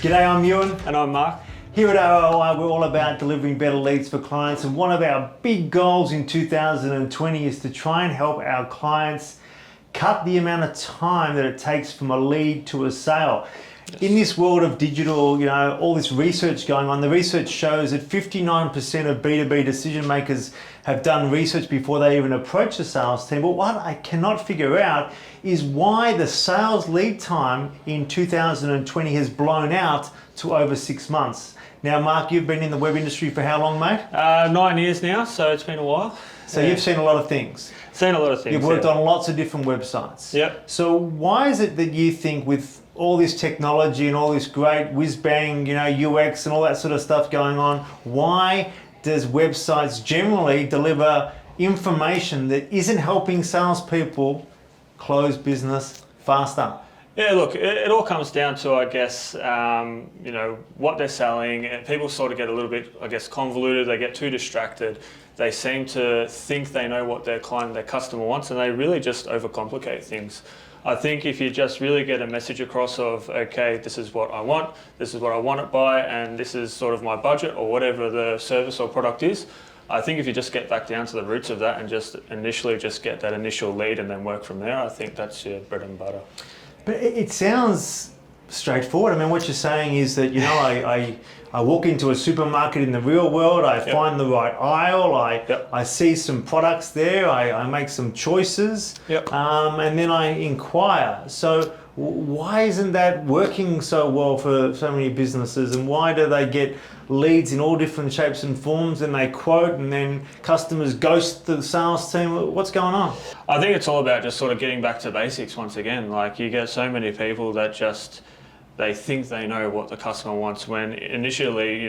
G'day, I'm Ewan. And I'm Mark. Here at ROI, we're all about delivering better leads for clients, and one of our big goals in 2020 is to try and help our clients cut the amount of time that it takes from a lead to a sale. In this world of digital, all this research going on, the research shows that 59% of B2B decision makers have done research before they even approach the sales team. But what I cannot figure out is why the sales lead time in 2020 has blown out to over 6 months. Now, Mark, you've been in the web industry for how long, mate? 9 years now, so it's been a while. So You've seen a lot of things. Seen a lot of things. You've worked on lots of different websites. Yep. So why is it that you think with all this technology and all this great whiz-bang, UX and all that sort of stuff going on, why does websites generally deliver information that isn't helping salespeople close business faster? Yeah, look, it all comes down to, I guess, what they're selling. People sort of get a little bit, I guess, convoluted. They get too distracted. They seem to think they know what their client, their customer wants, and they really just overcomplicate things. I think if you just really get a message across of, okay, this is what I want it by, and this is sort of my budget or whatever the service or product is, I think if you just get back down to the roots of that and just initially just get that initial lead and then work from there, I think that's your bread and butter. But it sounds straightforward. I mean, what you're saying is that, I walk into a supermarket in the real world, I find the right aisle, I see some products there, I make some choices, and then I inquire. So why isn't that working so well for so many businesses, and why do they get leads in all different shapes and forms and they quote and then customers ghost the sales team? What's going on? I think it's all about just sort of getting back to basics once again. Like, you get so many people that just, they think they know what the customer wants, when initially,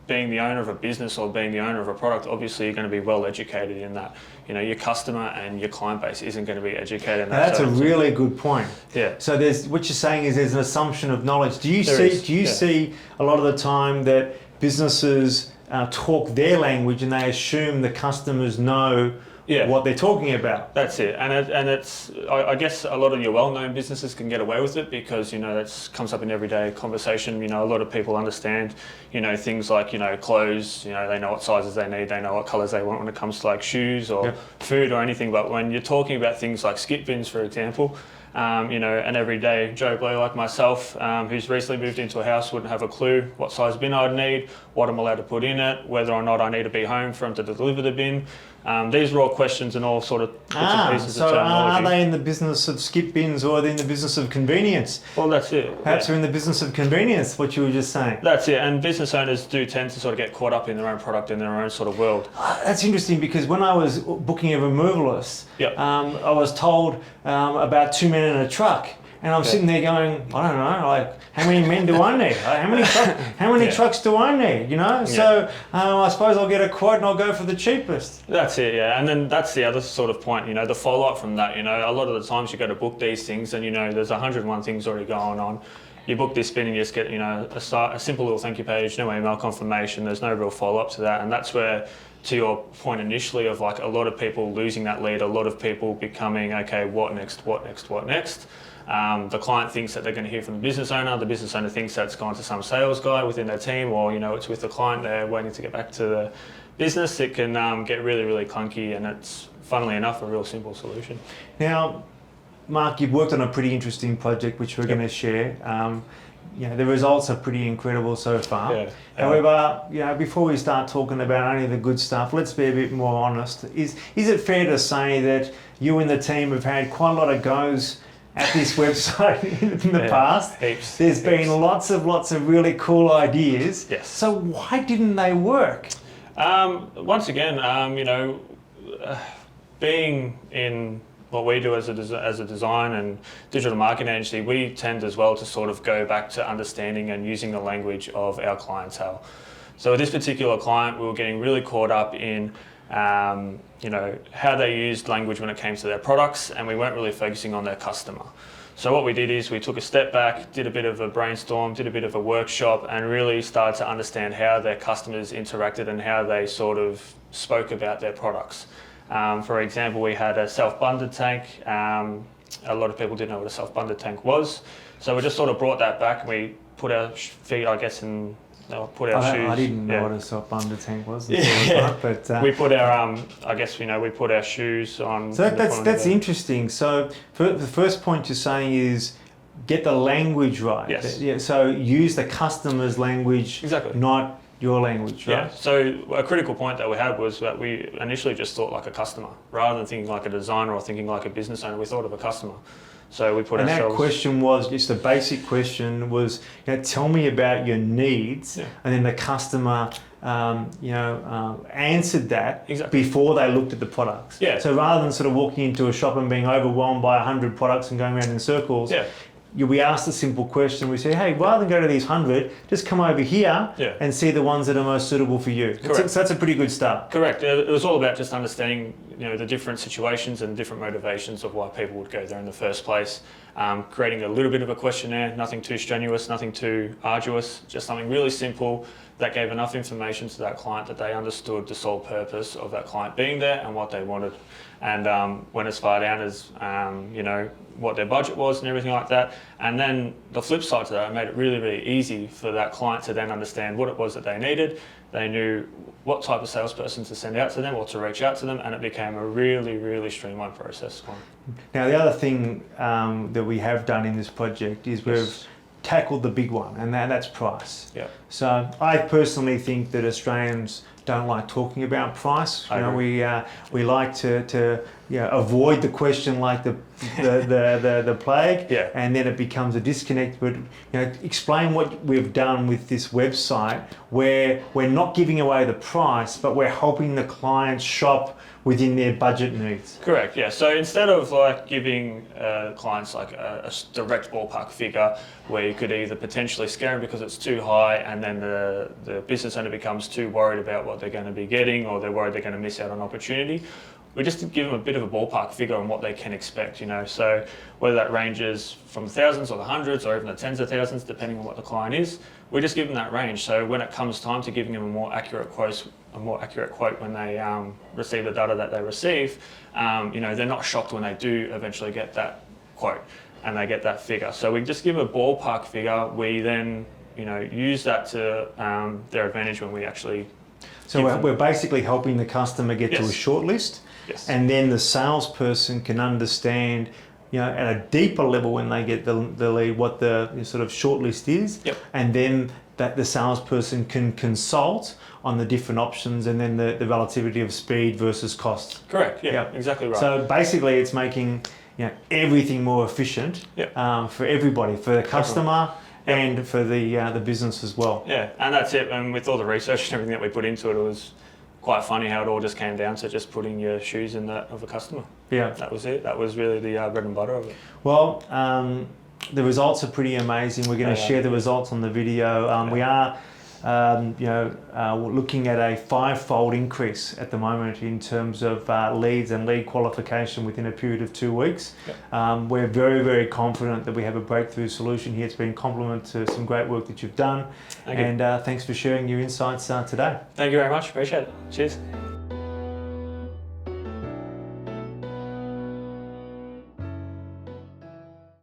being the owner of a business or being the owner of a product, obviously you're going to be well educated in that. Your customer and your client base isn't going to be educated in that. Now, that's a really good point. Yeah. So what you're saying is there's an assumption of knowledge. Do you see a lot of the time that businesses talk their language and they assume the customers know what they're talking about? That's it, and it's I guess a lot of your well-known businesses can get away with it because that comes up in everyday conversation. A lot of people understand things like clothes. They know what sizes they need, they know what colours they want when it comes to like shoes or food or anything. But when you're talking about things like skip bins, for example, an everyday Joe Blow like myself, who's recently moved into a house, wouldn't have a clue what size bin I'd need, what I'm allowed to put in it, whether or not I need to be home for him to deliver the bin. These are all questions and all sort of bits and pieces of terminology. Are they in the business of skip bins, or are they in the business of convenience? Well, that's it. Perhaps they're in the business of convenience, what you were just saying. That's it, and business owners do tend to sort of get caught up in their own product, in their own sort of world. That's interesting, because when I was booking a removalist, I was told about 2 men in a truck. And I'm sitting there going, I don't know, like, how many men do I need? How many trucks do I need? So I suppose I'll get a quote and I'll go for the cheapest. That's it, yeah. And then that's the other sort of point, the follow-up from that. A lot of the times you go to book these things and there's 101 things already going on. You book this bin and you just get a simple little thank you page, no email confirmation. There's no real follow-up to that, and that's where, to your point initially of like a lot of people losing that lead, a lot of people becoming, okay, what next? The client thinks that they're going to hear from the business owner thinks that it's gone to some sales guy within their team, or it's with the client, they're waiting to get back to the business. It can get really, really clunky, and it's, funnily enough, a real simple solution. Now, Mark, you've worked on a pretty interesting project which we're going to share. The results are pretty incredible so far. However, before we start talking about only the good stuff, let's be a bit more honest. Is it fair to say that you and the team have had quite a lot of goes at this website in the past? Heaps. There's been lots of really cool ideas. Yes. So why didn't they work? Once again, being in what we do as a design and digital marketing agency, we tend as well to sort of go back to understanding and using the language of our clientele. So with this particular client, we were getting really caught up in how they used language when it came to their products, and we weren't really focusing on their customer. So what we did is we took a step back, did a bit of a brainstorm, did a bit of a workshop, and really started to understand how their customers interacted and how they sort of spoke about their products. For example, we had a self-bunded tank a lot of people didn't know what a self-bunded tank was. So we just sort of brought that back, and we put our feet, I guess, in. Put our shoes. I didn't know what a self-bunded tank was. But we put our, I guess, we put our shoes on. So that's interesting. So the first point you're saying is get the language right. Yes. Yeah. So use the customer's language, exactly, not your language, right? Yeah. So a critical point that we had was that we initially just thought like a customer, rather than thinking like a designer or thinking like a business owner. We thought of a customer. So we put and ourselves. That question was just the basic question was, tell me about your needs, and then the customer, answered that before they looked at the products. Yeah. So rather than sort of walking into a shop and being overwhelmed by 100 products and going around in circles. Yeah. We asked a simple question. We say, hey, rather than go to these 100, just come over here and see the ones that are most suitable for you. So that's a pretty good start. Correct. It was all about just understanding, the different situations and different motivations of why people would go there in the first place. Creating a little bit of a questionnaire, nothing too strenuous, nothing too arduous, just something really simple that gave enough information to that client that they understood the sole purpose of that client being there and what they wanted. And went as far down as, what their budget was and everything like that. And then the flip side to that, it made it really, really easy for that client to then understand what it was that they needed. They knew what type of salesperson to send out to them or to reach out to them, and it became a really, really streamlined process. Now, the other thing that we have done in this project is we've tackled the big one, and that's price. Yeah. So I personally think that Australians don't like talking about price. We like to avoid the question like the plague, and then it becomes a disconnect. But explain what we've done with this website, where we're not giving away the price, but we're helping the clients shop within their budget needs. Correct. Yeah. So instead of like giving clients like a direct ballpark figure where you could either potentially scare them because it's too high, and then the business owner becomes too worried about what they're going to be getting, or they're worried they're going to miss out on opportunity, we just give them a bit of a ballpark figure on what they can expect. So whether that ranges from thousands or the hundreds or even the tens of thousands, depending on what the client is, we just give them that range. So when it comes time to giving them a more accurate quote when they receive the data that they receive, they're not shocked when they do eventually get that quote and they get that figure. So we just give a ballpark figure. We then use that to their advantage when we actually. So we're basically helping the customer get to a short list, and then the salesperson can understand, at a deeper level when they get the lead, what the sort of short list is, and then that the salesperson can consult on the different options, and then the relativity of speed versus cost. Correct. Yeah. Exactly right. So basically, it's making everything more efficient for everybody, for the customer. And for the business as well. Yeah, and that's it. And with all the research and everything that we put into it, it was quite funny how it all just came down to just putting your shoes in that of a customer. Yeah. That was it. That was really the bread and butter of it. Well, the results are pretty amazing. We're going to share the results on the video. We are looking at a 5-fold increase at the moment in terms of leads and lead qualification within a period of 2 weeks. We're very, very confident that we have a breakthrough solution here. It's been a compliment to some great work that you've done. Thanks for sharing your insights today. Thank you very much. Appreciate it. Cheers.